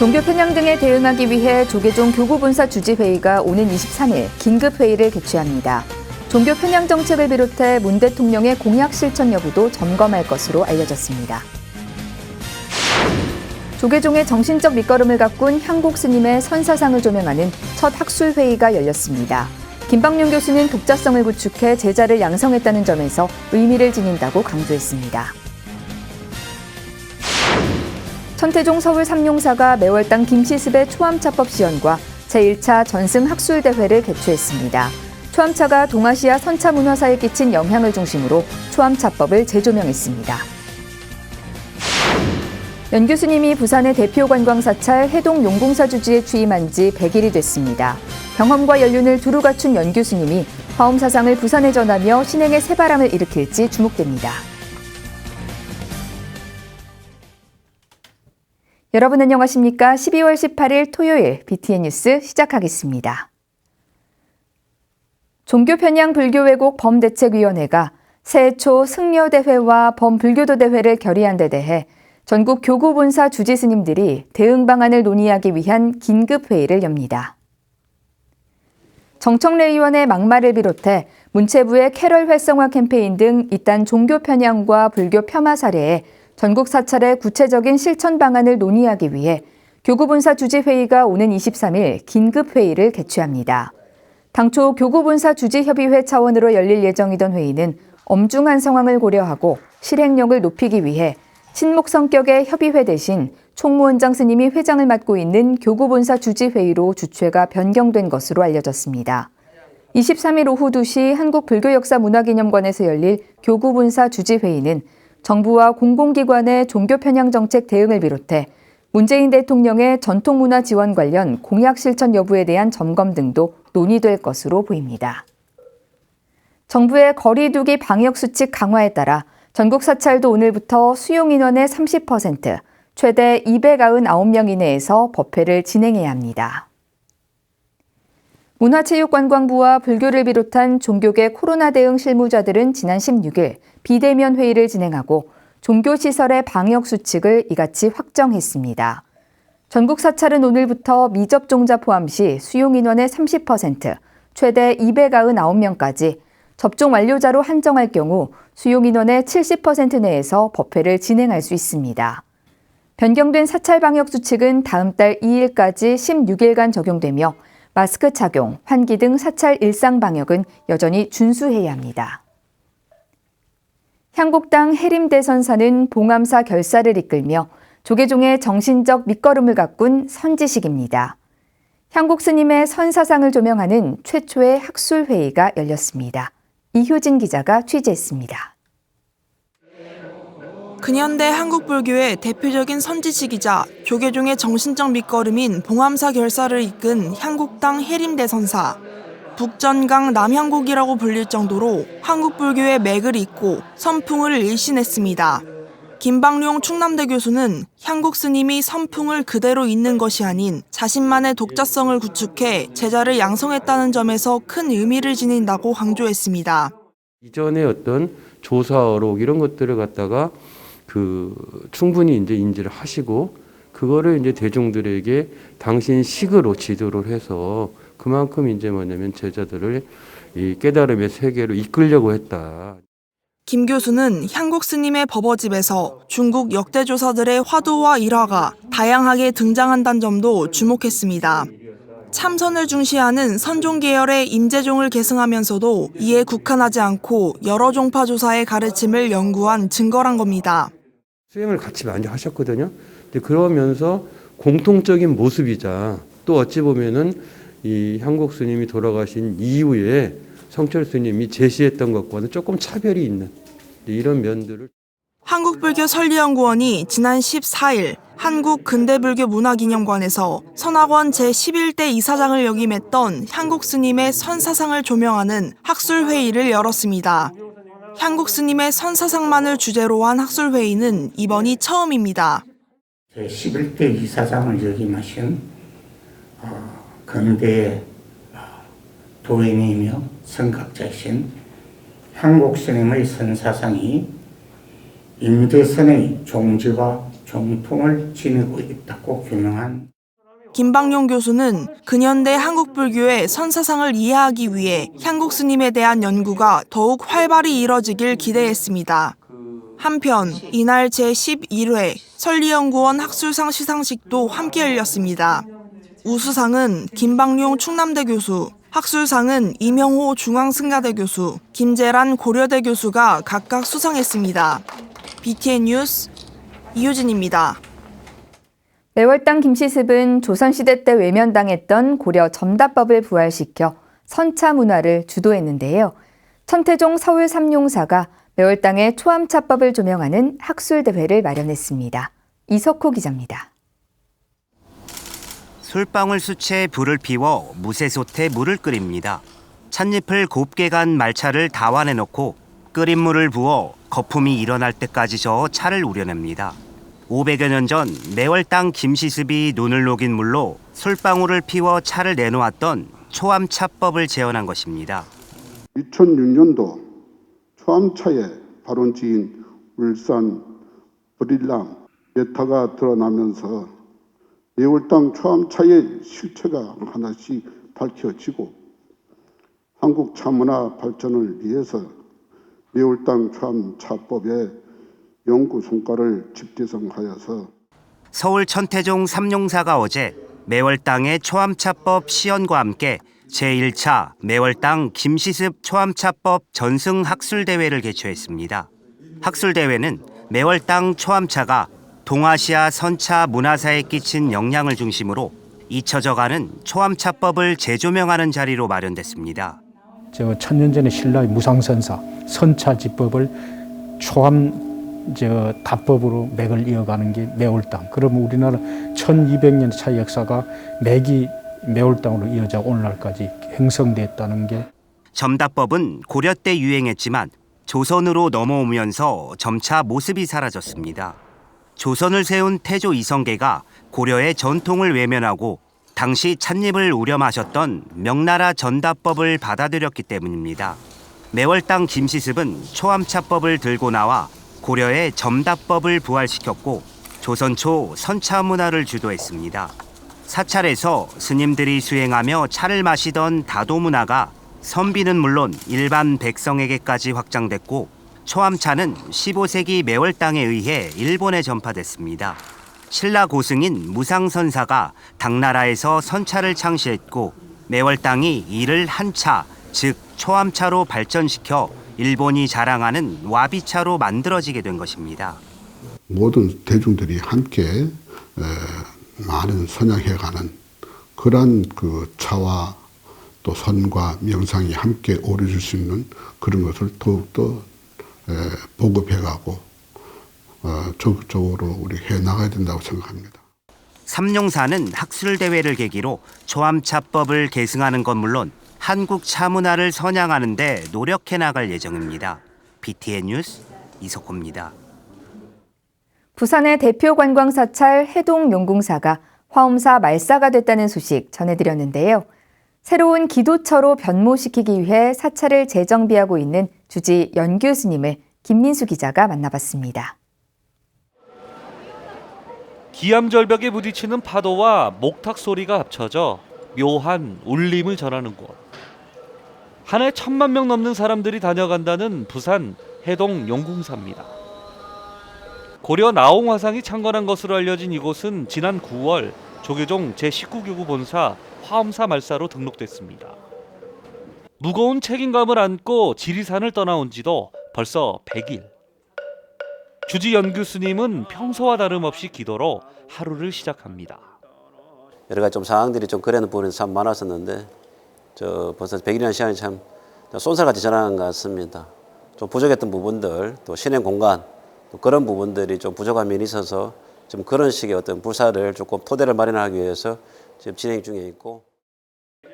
종교 편향 등에 대응하기 위해 조계종 교구본사 주지회의가 오는 23일 긴급회의를 개최합니다. 종교 편향 정책을 비롯해 문 대통령의 공약 실천 여부도 점검할 것으로 알려졌습니다. 조계종의 정신적 밑거름을 가꾼 향국 스님의 선사상을 조명하는 첫 학술회의가 열렸습니다. 김방룡 교수는 독자성을 구축해 제자를 양성했다는 점에서 의미를 지닌다고 강조했습니다. 천태종 서울 삼용사가 매월당 김시습의 초암차법 시연과 제1차 전승 학술대회를 개최했습니다. 초암차가 동아시아 선차 문화사에 끼친 영향을 중심으로 초암차법을 재조명했습니다. 연 교수님이 부산의 대표 관광사찰 해동 용궁사 주지에 취임한 지 100일이 됐습니다. 경험과 연륜을 두루 갖춘 연 교수님이 화엄사상을 부산에 전하며 신행의 새바람을 일으킬지 주목됩니다. 여러분 안녕하십니까? 12월 18일 토요일 BTN 뉴스 시작하겠습니다. 종교편향 불교왜곡 범대책위원회가 새해 초 승려대회와 범불교도대회를 결의한 데 대해 전국 교구본사 주지스님들이 대응 방안을 논의하기 위한 긴급회의를 엽니다. 정청래의원의 막말을 비롯해 문체부의 캐럴 활성화 캠페인 등 잇단 종교 편향과 불교 폄하 사례에 전국 사찰의 구체적인 실천 방안을 논의하기 위해 교구본사 주지회의가 오는 23일 긴급회의를 개최합니다. 당초 교구본사 주지협의회 차원으로 열릴 예정이던 회의는 엄중한 상황을 고려하고 실행력을 높이기 위해 친목 성격의 협의회 대신 총무원장 스님이 회장을 맡고 있는 교구본사 주지회의로 주최가 변경된 것으로 알려졌습니다. 23일 오후 2시 한국불교역사문화기념관에서 열릴 교구본사 주지회의는 정부와 공공기관의 종교 편향 정책 대응을 비롯해 문재인 대통령의 전통문화 지원 관련 공약 실천 여부에 대한 점검 등도 논의될 것으로 보입니다. 정부의 거리 두기 방역 수칙 강화에 따라 전국 사찰도 오늘부터 수용 인원의 30%, 최대 299명 이내에서 법회를 진행해야 합니다. 문화체육관광부와 불교를 비롯한 종교계 코로나 대응 실무자들은 지난 16일 비대면 회의를 진행하고 종교시설의 방역 수칙을 이같이 확정했습니다. 전국 사찰은 오늘부터 미접종자 포함 시 수용 인원의 30%, 최대 299명까지 접종 완료자로 한정할 경우 수용 인원의 70% 내에서 법회를 진행할 수 있습니다. 변경된 사찰 방역 수칙은 다음 달 2일까지 16일간 적용되며 마스크 착용, 환기 등 사찰 일상 방역은 여전히 준수해야 합니다. 향국당 해림대선사는 봉암사 결사를 이끌며 조계종의 정신적 밑거름을 가꾼 선지식입니다. 향국 스님의 선사상을 조명하는 최초의 학술회의가 열렸습니다. 이효진 기자가 취재했습니다. 근현대 한국불교의 대표적인 선지식이자 조계종의 정신적 밑거름인 봉암사 결사를 이끈 향국당 해림대선사. 북전강 남향국이라고 불릴 정도로 한국불교의 맥을 잇고 선풍을 일신했습니다. 김방룡 충남대 교수는 향국 스님이 선풍을 그대로 잇는 것이 아닌 자신만의 독자성을 구축해 제자를 양성했다는 점에서 큰 의미를 지닌다고 강조했습니다. 이전에 어떤 조사어록 이런 것들을 갖다가 충분히 이제 인지를 하시고 그거를 이제 대중들에게 당신 식으로 지도를 해서 그만큼 이제 뭐냐면 제자들을 이 깨달음의 세계로 이끌려고 했다. 김 교수는 향국 스님의 법어집에서 중국 역대조사들의 화두와 일화가 다양하게 등장한다는 점도 주목했습니다. 참선을 중시하는 선종 계열의 임재종을 계승하면서도 이에 국한하지 않고 여러 종파 조사의 가르침을 연구한 증거란 겁니다. 수행을 같이 많이 하셨거든요. 근데 그러면서 공통적인 모습이자 또 어찌 보면은 이 향국 스님이 돌아가신 이후에 성철 스님이 제시했던 것과는 조금 차별이 있는 이런 면들을 한국불교 설리연구원이 지난 14일 한국근대불교문화기념관에서 선학원 제11대 이사장을 역임했던 향국 스님의 선사상을 조명하는 학술회의를 열었습니다. 향국 스님의 선사상만을 주제로 한 학술회의는 이번이 처음입니다. 제11대 이사장을 역임하신 근대의 도인이며 선각자이신 향국 스님의 선사상이 임대선의 종지와 종풍을 지니고 있다고 규명한 김방용 교수는 근현대 한국불교의 선사상을 이해하기 위해 향국 스님에 대한 연구가 더욱 활발히 이뤄지길 기대했습니다. 한편 이날 제11회 설리연구원 학술상 시상식도 함께 열렸습니다. 우수상은 김방용 충남대 교수, 학술상은 이명호 중앙승가대 교수, 김재란 고려대 교수가 각각 수상했습니다. BTN 뉴스 이효진입니다. 매월당 김시습은 조선시대 때 외면당했던 고려 점다법을 부활시켜 선차 문화를 주도했는데요. 천태종 서울 삼용사가 매월당의 초암차법을 조명하는 학술대회를 마련했습니다. 이석호 기자입니다. 솔방울 수채에 불을 피워 무쇠솥에 물을 끓입니다. 찻잎을 곱게 간 말차를 다완에 넣고 끓인 물을 부어 거품이 일어날 때까지 저어 차를 우려냅니다. 500여 년 전 매월당 김시습이 눈을 녹인 물로 솔방울을 피워 차를 내놓았던 초암차법을 재현한 것입니다. 2006년도 초암차의 발원지인 울산 브릴람 예타가 드러나면서 매월당 초암차의 실체가 하나씩 밝혀지고 한국 차문화 발전을 위해서 매월당 초암차법의 연구 성과를 집대성하여서 서울 천태종 삼용사가 어제 매월당의 초암차법 시연과 함께 제1차 매월당 김시습 초암차법 전승 학술대회를 개최했습니다. 학술대회는 매월당 초암차가 동아시아 선차 문화사에 끼친 영향을 중심으로 잊혀져가는 초암차법을 재조명하는 자리로 마련됐습니다. 천년전의 신라의 무상선사 선차지법을 초암 답법으로 맥을 이어가는 게 매월당. 그러면 우리나라 1200년 차 역사가 맥이 매월당으로 이어져 오늘날까지 형성됐다는 게. 점답법은 고려 때 유행했지만 조선으로 넘어오면서 점차 모습이 사라졌습니다. 조선을 세운 태조 이성계가 고려의 전통을 외면하고 당시 찻잎을 우려 마셨던 명나라 전답법을 받아들였기 때문입니다. 매월당 김시습은 초암차법을 들고 나와 고려의 점답법을 부활시켰고 조선 초 선차 문화를 주도했습니다. 사찰에서 스님들이 수행하며 차를 마시던 다도 문화가 선비는 물론 일반 백성에게까지 확장됐고 초암차는 15세기 매월당에 의해 일본에 전파됐습니다. 신라 고승인 무상선사가 당나라에서 선차를 창시했고 매월당이 이를 한차, 즉 초암차로 발전시켜 일본이 자랑하는 와비차로 만들어지게 된 것입니다. 모든 대중들이 함께 많은 선양해가는 그러한 그 차와 또 선과 명상이 함께 오래질 수 있는 그런 것을 더욱더 보급해가고 적극적으로 우리 해나가야 된다고 생각합니다. 삼용사는 학술대회를 계기로 초암차법을 계승하는 건 물론 한국 차문화를 선양하는 데 노력해 나갈 예정입니다. BTN 뉴스 이석호입니다. 부산의 대표 관광사찰 해동용궁사가 화엄사 말사가 됐다는 소식 전해드렸는데요. 새로운 기도처로 변모시키기 위해 사찰을 재정비하고 있는 주지 연규 스님을 김민수 기자가 만나봤습니다. 기암절벽에 부딪히는 파도와 목탁 소리가 합쳐져 묘한 울림을 전하는 곳. 한 해 1000만 명 넘는 사람들이 다녀간다는 부산 해동용궁사입니다. 고려 나홍화상이 창건한 것으로 알려진 이곳은 지난 9월 조계종 제19교구 본사 화엄사 말사로 등록됐습니다. 무거운 책임감을 안고 지리산을 떠나온 지도 벌써 100일. 주지 연규 스님은 평소와 다름없이 기도로 하루를 시작합니다. 여러 가지 좀 상황들이 좀 그래는 부분이 참 많았었는데 벌써 100일이라는 시간이 참 쏜살같이 지나간 것 같습니다. 좀 부족했던 부분들, 또 신행 공간, 또 그런 부분들이 좀 부족한 면이 있어서 좀 그런 식의 어떤 불사를 조금 토대를 마련하기 위해서 지금 진행 중에 있고.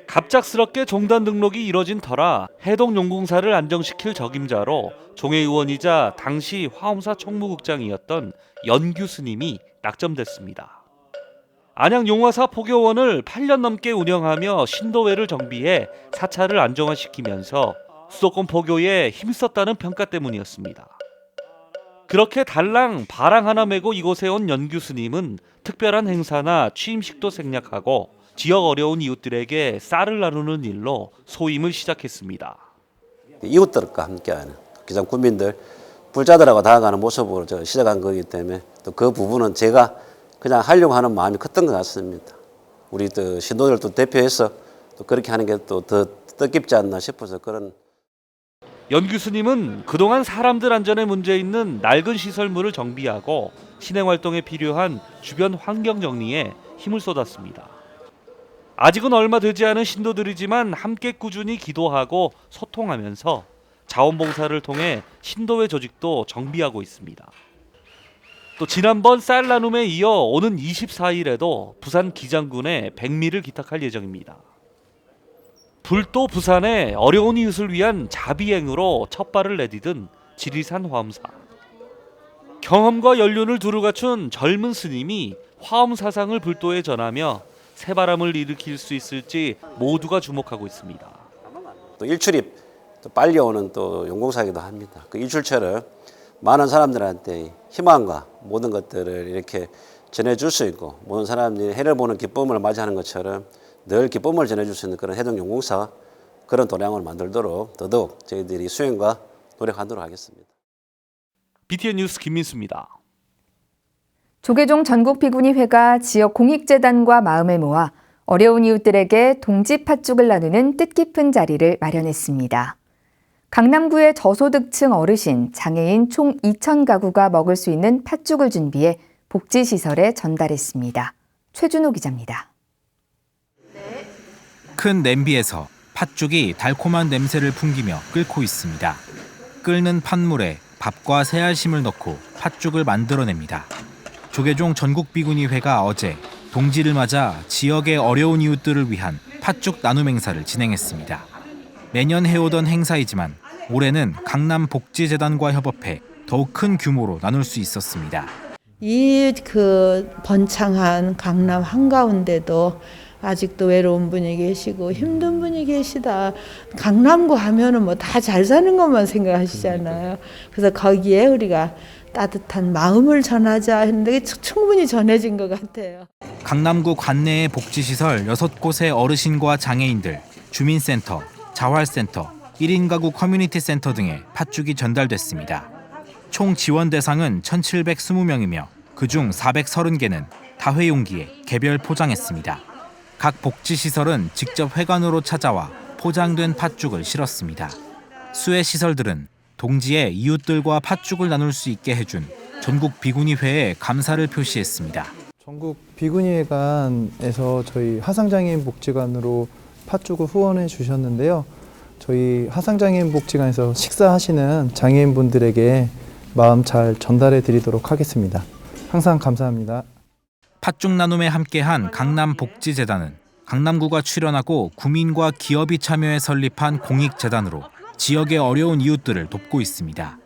갑작스럽게 종단 등록이 이뤄진 터라 해동용궁사를 안정시킬 적임자로 종회의원이자 당시 화엄사 총무국장이었던 연규 스님이 낙점됐습니다. 안양 용화사 포교원을 8년 넘게 운영하며 신도회를 정비해 사찰을 안정화시키면서 수도권 포교에 힘썼다는 평가 때문이었습니다. 그렇게 달랑 바랑 하나 메고 이곳에 온 연규 스님은 특별한 행사나 취임식도 생략하고 지역 어려운 이웃들에게 쌀을 나누는 일로 소임을 시작했습니다. 이웃들과 함께하는 기장 군민들, 불자들하고 다가가는 모습으로 시작한 거기 때문에 또 그 부분은 제가 그냥 하려고 하는 마음이 컸던 것 같습니다. 우리 또 신도들도 대표해서 또 그렇게 하는 게 또 더 뜻깊지 않나 싶어서 그런. 연 교수님은 그동안 사람들 안전에 문제 있는 낡은 시설물을 정비하고 신행 활동에 필요한 주변 환경 정리에 힘을 쏟았습니다. 아직은 얼마 되지 않은 신도들이지만 함께 꾸준히 기도하고 소통하면서 자원봉사를 통해 신도회 조직도 정비하고 있습니다. 또 지난번 쌀 나눔에 이어 오는 24일에도 부산 기장군에 백미를 기탁할 예정입니다. 불도 부산의 어려운 이웃을 위한 자비행으로 첫 발을 내디딘 지리산 화엄사. 경험과 연륜을 두루 갖춘 젊은 스님이 화엄 사상을 불도에 전하며 새바람을 일으킬 수 있을지 모두가 주목하고 있습니다. 또 일출입 또 빨리 오는 또 용공사기도 합니다. 그 일출처럼 많은 사람들한테 희망과 모든 것들을 이렇게 전해줄 수 있고 모든 사람들이 해를 보는 기쁨을 맞이하는 것처럼 늘 기쁨을 전해줄 수 있는 그런 해동용공사 그런 도량을 만들도록 더더욱 저희들이 수행과 노력하도록 하겠습니다. BTN 뉴스 김민수입니다. 조계종 전국비구니회가 지역 공익재단과 마음을 모아 어려운 이웃들에게 동지 팥죽을 나누는 뜻깊은 자리를 마련했습니다. 강남구의 저소득층 어르신, 장애인 총 2,000가구가 먹을 수 있는 팥죽을 준비해 복지시설에 전달했습니다. 최준호 기자입니다. 큰 냄비에서 팥죽이 달콤한 냄새를 풍기며 끓고 있습니다. 끓는 팥물에 밥과 새알심을 넣고 팥죽을 만들어냅니다. 조계종 전국비구니회가 어제 동지를 맞아 지역의 어려운 이웃들을 위한 팥죽 나눔 행사를 진행했습니다. 매년 해오던 행사이지만 올해는 강남복지재단과 협업해 더욱 큰 규모로 나눌 수 있었습니다. 이 번창한 강남 한가운데도 아직도 외로운 분이 계시고 힘든 분이 계시다. 강남구 하면은 뭐 다 잘 사는 것만 생각하시잖아요. 그래서 거기에 우리가 따뜻한 마음을 전하자 했는데 충분히 전해진 것 같아요. 강남구 관내의 복지시설 6곳의 어르신과 장애인들, 주민센터, 자활센터, 1인 가구 커뮤니티 센터 등에 팥죽이 전달됐습니다. 총 지원 대상은 1,720명이며 그중 430개는 다회용기에 개별 포장했습니다. 각 복지시설은 직접 회관으로 찾아와 포장된 팥죽을 실었습니다. 수혜 시설들은 동지의 이웃들과 팥죽을 나눌 수 있게 해준 전국 비구니회에 감사를 표시했습니다. 전국 비구니회관에서 저희 화상장애인 복지관으로 팥죽을 후원해 주셨는데요. 저희 화상장애인 복지관에서 식사하시는 장애인분들에게 마음 잘 전달해 드리도록 하겠습니다. 항상 감사합니다. 팥죽 나눔에 함께한 강남복지재단은 강남구가 출연하고 구민과 기업이 참여해 설립한 공익재단으로 지역의 어려운 이웃들을 돕고 있습니다.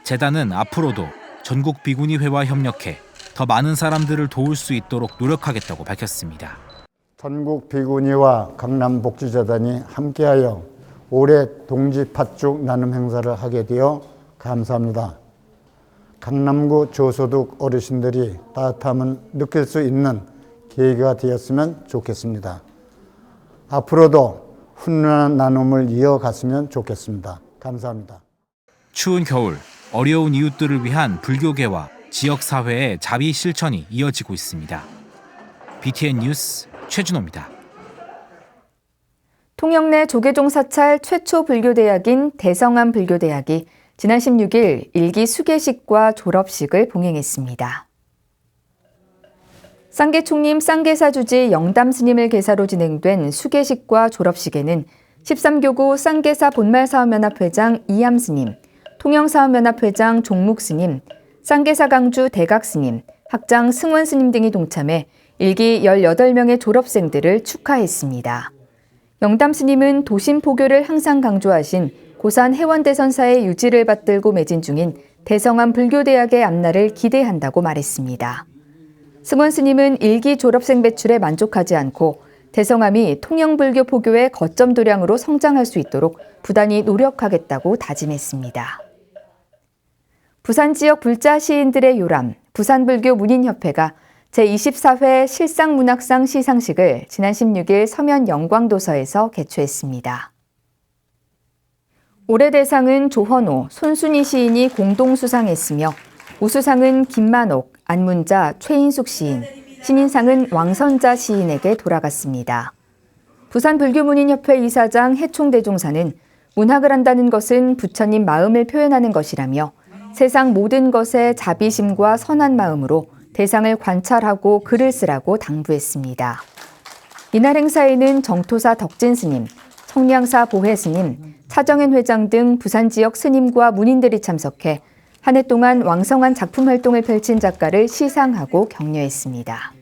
재단은 앞으로도 전국 비구니회와 협력해 더 많은 사람들을 도울 수 있도록 노력하겠다고 밝혔습니다. 전국 비구니와 강남복지재단이 함께하여 올해 동지 팥죽 나눔 행사를 하게 되어 감사합니다. 강남구 저소득 어르신들이 따뜻함을 느낄 수 있는 계기가 되었으면 좋겠습니다. 앞으로도 훈훈한 나눔을 이어갔으면 좋겠습니다. 감사합니다. 추운 겨울, 어려운 이웃들을 위한 불교계와 지역사회의 자비 실천이 이어지고 있습니다. BTN 뉴스 최준호입니다. 통영내 조계종 사찰 최초 불교대학인 대성암 불교대학이 지난 16일 일기 수계식과 졸업식을 봉행했습니다. 쌍계총림 쌍계사주지 영담 스님을 계사로 진행된 수계식과 졸업식에는 13교구 쌍계사 본말사업연합회장 이암 스님, 통영사업연합회장 종묵 스님, 쌍계사 강주 대각 스님, 학장 승원 스님 등이 동참해 일기 18명의 졸업생들을 축하했습니다. 영담 스님은 도심 포교를 항상 강조하신 고산 해원대선사의 유지를 받들고 매진 중인 대성암 불교대학의 앞날을 기대한다고 말했습니다. 승원 스님은 일기 졸업생 배출에 만족하지 않고 대성암이 통영불교 포교의 거점 도량으로 성장할 수 있도록 부단히 노력하겠다고 다짐했습니다. 부산 지역 불자 시인들의 요람, 부산불교 문인협회가 제24회 실상문학상 시상식을 지난 16일 서면 영광도서에서 개최했습니다. 올해 대상은 조헌호, 손순희 시인이 공동 수상했으며 우수상은 김만옥, 안문자, 최인숙 시인, 신인상은 왕선자 시인에게 돌아갔습니다. 부산불교문인협회 이사장 해총대종사는 문학을 한다는 것은 부처님 마음을 표현하는 것이라며 세상 모든 것에 자비심과 선한 마음으로 대상을 관찰하고 글을 쓰라고 당부했습니다. 이날 행사에는 정토사 덕진 스님, 청량사 보혜 스님, 차정현 회장 등 부산 지역 스님과 문인들이 참석해 한 해 동안 왕성한 작품 활동을 펼친 작가를 시상하고 격려했습니다.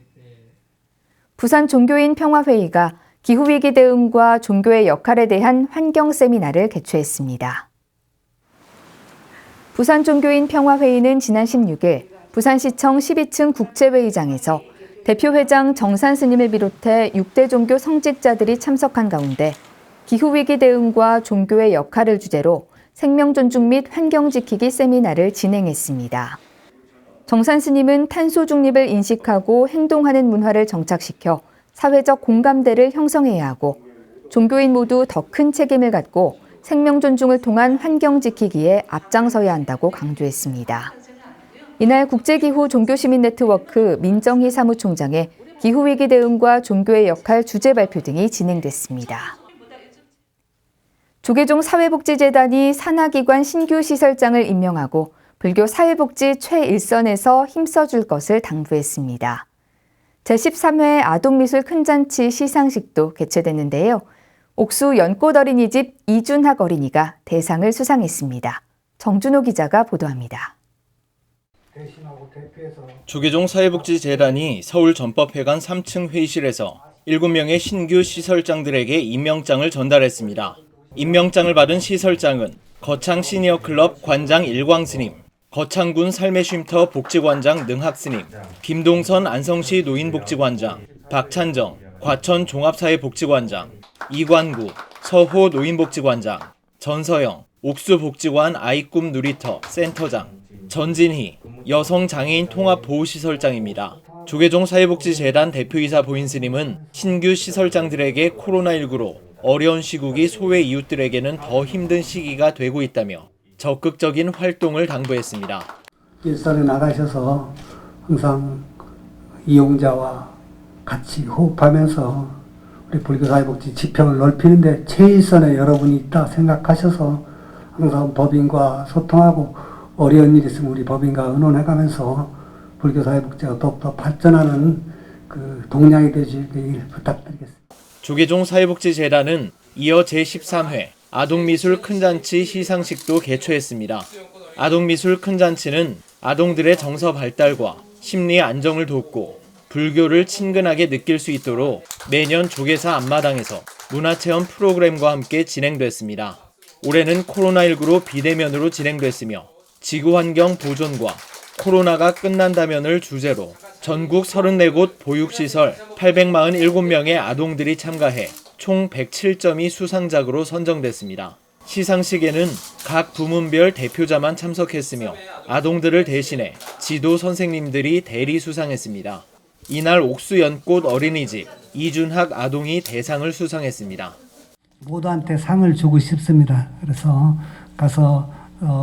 부산 종교인 평화회의가 기후위기 대응과 종교의 역할에 대한 환경 세미나를 개최했습니다. 부산 종교인 평화회의는 지난 16일 부산시청 12층 국제회의장에서 대표회장 정산 스님을 비롯해 6대 종교 성직자들이 참석한 가운데 기후위기 대응과 종교의 역할을 주제로 생명 존중 및 환경 지키기 세미나를 진행했습니다. 정산 스님은 탄소 중립을 인식하고 행동하는 문화를 정착시켜 사회적 공감대를 형성해야 하고 종교인 모두 더 큰 책임을 갖고 생명 존중을 통한 환경 지키기에 앞장서야 한다고 강조했습니다. 이날 국제기후 종교시민 네트워크 민정희 사무총장의 기후위기 대응과 종교의 역할 주제 발표 등이 진행됐습니다. 조계종 사회복지재단이 산하기관 신규 시설장을 임명하고 불교 사회복지 최일선에서 힘써줄 것을 당부했습니다. 제13회 아동미술 큰잔치 시상식도 개최됐는데요. 옥수 연꽃 어린이집 이준학 어린이가 대상을 수상했습니다. 정준호 기자가 보도합니다. 조계종 사회복지재단이 서울 전법회관 3층 회의실에서 7명의 신규 시설장들에게 임명장을 전달했습니다. 임명장을 받은 시설장은 거창 시니어클럽 관장 일광스님, 거창군 삶의쉼터 복지관장 능학스님, 김동선 안성시 노인복지관장, 박찬정, 과천 종합사회복지관장, 이관구, 서호 노인복지관장, 전서영, 옥수복지관 아이꿈 누리터 센터장, 전진희, 여성장애인 통합보호시설장입니다. 조계종 사회복지재단 대표이사 보인스님은 신규 시설장들에게 코로나19로 어려운 시국이 소외 이웃들에게는 더 힘든 시기가 되고 있다며 적극적인 활동을 당부했습니다. 일선에 나가셔서 항상 이용자와 같이 호흡하면서 우리 불교사회복지 지평을 넓히는데 최일선에 여러분이 있다 생각하셔서 항상 법인과 소통하고 어려운 일 있으면 우리 법인과 의논해가면서 불교사회복지가 더욱더 발전하는 그 동량이 되시길 부탁드리겠습니다. 조계종 사회복지재단은 이어 제13회 아동미술 큰잔치 시상식도 개최했습니다. 아동미술 큰잔치는 아동들의 정서 발달과 심리 안정을 돕고 불교를 친근하게 느낄 수 있도록 매년 조계사 앞마당에서 문화체험 프로그램과 함께 진행됐습니다. 올해는 코로나19로 비대면으로 진행됐으며 지구환경 보존과 코로나가 끝난다면을 주제로 전국 34곳 보육시설 847명의 아동들이 참가해 총 107점이 수상작으로 선정됐습니다. 시상식에는 각 부문별 대표자만 참석했으며 아동들을 대신해 지도 선생님들이 대리 수상했습니다. 이날 옥수연꽃 어린이집 이준학 아동이 대상을 수상했습니다. 모두한테 상을 주고 싶습니다. 그래서 가서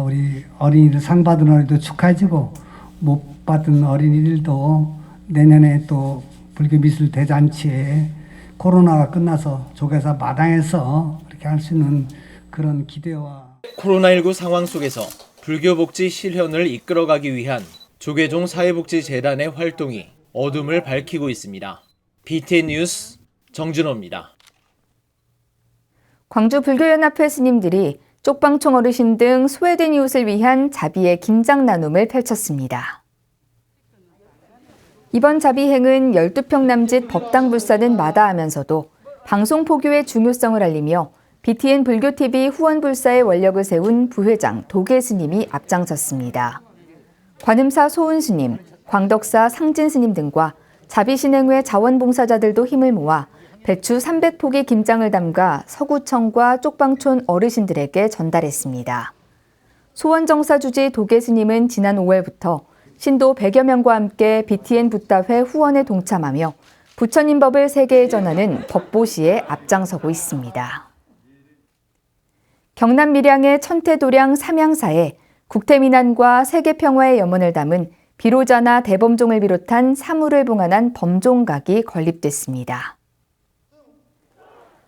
우리 어린이들 상 받은 어린이도 축하해주고 못 받은 어린이들도 내년에 또 불교미술 대잔치에 코로나가 끝나서 조계사 마당에서 이렇게 할 수 있는 그런 기대와 코로나19 상황 속에서 불교복지 실현을 이끌어가기 위한 조계종 사회복지재단의 활동이 어둠을 밝히고 있습니다. BTN 뉴스 정준호입니다. 광주 불교연합회 스님들이 쪽방촌 어르신 등 소외된 이웃을 위한 자비의 김장 나눔을 펼쳤습니다. 이번 자비행은 12평 남짓 법당 불사는 마다하면서도 방송 포교의 중요성을 알리며 BTN 불교TV 후원불사의 원력을 세운 부회장 도계 스님이 앞장섰습니다. 관음사 소은 스님, 광덕사 상진 스님 등과 자비신행회 자원봉사자들도 힘을 모아 배추 300포기 김장을 담가 서구청과 쪽방촌 어르신들에게 전달했습니다. 소원정사주지 도계스님은 지난 5월부터 신도 100여 명과 함께 BTN 붓다회 후원에 동참하며 부처님 법을 세계에 전하는 법보시에 앞장서고 있습니다. 경남 밀양의 천태도량 삼양사에 국태민안과 세계평화의 염원을 담은 비로자나 대범종을 비롯한 사물을 봉안한 범종각이 건립됐습니다.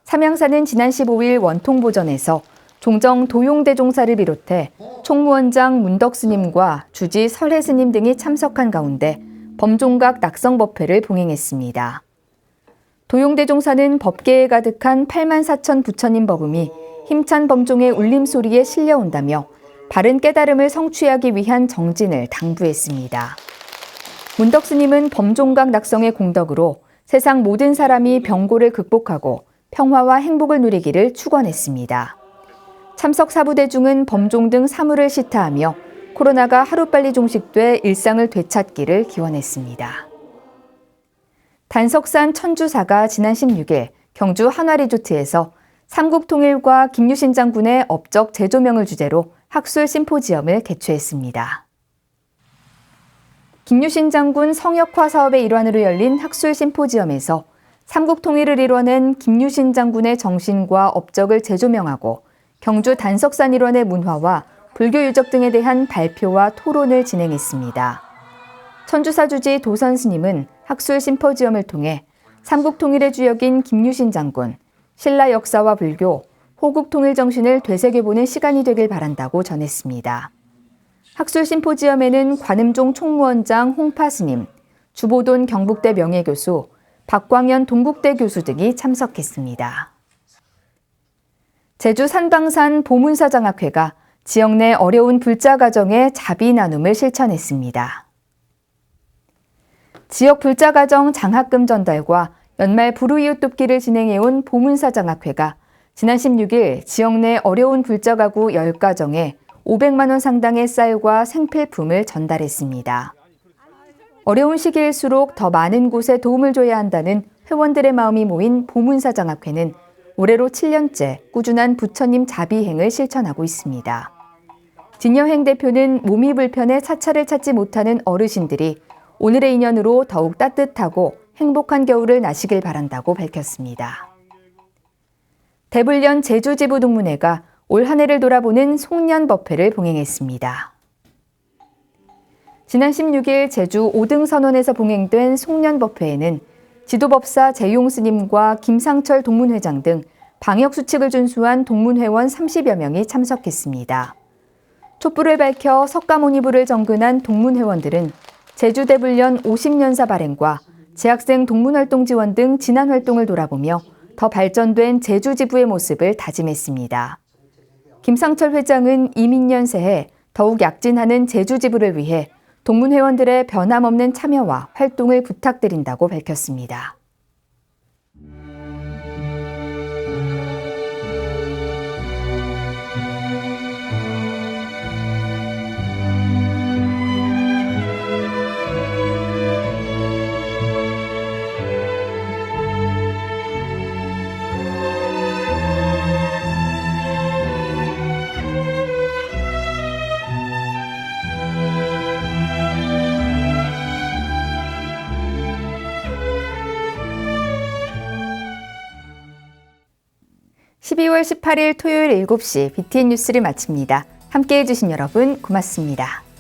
삼양사는 지난 15일 원통보전에서 종정 도용대종사를 비롯해 총무원장 문덕스님과 주지 설혜스님 등이 참석한 가운데 범종각 낙성법회를 봉행했습니다. 도용대종사는 법계에 가득한 84,000 부처님 법음이 힘찬 범종의 울림소리에 실려온다며 바른 깨달음을 성취하기 위한 정진을 당부했습니다. 문덕스님은 범종각 낙성의 공덕으로 세상 모든 사람이 병고를 극복하고 평화와 행복을 누리기를 축원했습니다. 참석 사부대중은 범종 등 사물을 시타하며 코로나가 하루빨리 종식돼 일상을 되찾기를 기원했습니다. 단석산 천주사가 지난 16일 경주 한화리조트에서 삼국통일과 김유신 장군의 업적 재조명을 주제로 학술 심포지엄을 개최했습니다. 김유신 장군 성역화 사업의 일환으로 열린 학술 심포지엄에서 삼국통일을 이뤄낸 김유신 장군의 정신과 업적을 재조명하고 경주 단석산 일원의 문화와 불교 유적 등에 대한 발표와 토론을 진행했습니다. 천주사주지 도선스님은 학술 심포지엄을 통해 삼국통일의 주역인 김유신 장군, 신라 역사와 불교, 호국 통일 정신을 되새겨보는 시간이 되길 바란다고 전했습니다. 학술 심포지엄에는 관음종 총무원장 홍파스님, 주보돈 경북대 명예교수, 박광현 동국대 교수 등이 참석했습니다. 제주 산방산 보문사장학회가 지역 내 어려운 불자 가정의 자비 나눔을 실천했습니다. 지역 불자 가정 장학금 전달과 연말 불우이웃 돕기를 진행해온 보문사장학회가 지난 16일 지역 내 어려운 불자 가구 10가정에 500만 원 상당의 쌀과 생필품을 전달했습니다. 어려운 시기일수록 더 많은 곳에 도움을 줘야 한다는 회원들의 마음이 모인 보문사장학회는 올해로 7년째 꾸준한 부처님 자비행을 실천하고 있습니다. 진여행 대표는 몸이 불편해 사찰을 찾지 못하는 어르신들이 오늘의 인연으로 더욱 따뜻하고 행복한 겨울을 나시길 바란다고 밝혔습니다. 대불련 제주지부 동문회가 올 한 해를 돌아보는 송년법회를 봉행했습니다. 지난 16일 제주 5등 선원에서 봉행된 송년법회에는 지도법사 재용스님과 김상철 동문회장 등 방역수칙을 준수한 동문회원 30여 명이 참석했습니다. 촛불을 밝혀 석가모니불을 정근한 동문회원들은 제주대불련 50년사 발행과 재학생 동문활동 지원 등 지난 활동을 돌아보며 더 발전된 제주지부의 모습을 다짐했습니다. 김상철 회장은 이민년 새해 더욱 약진하는 제주지부를 위해 동문회원들의 변함없는 참여와 활동을 부탁드린다고 밝혔습니다. (12월 18일) 토요일 7시 BTN 뉴스를 마칩니다. 함께해 주신 여러분 고맙습니다.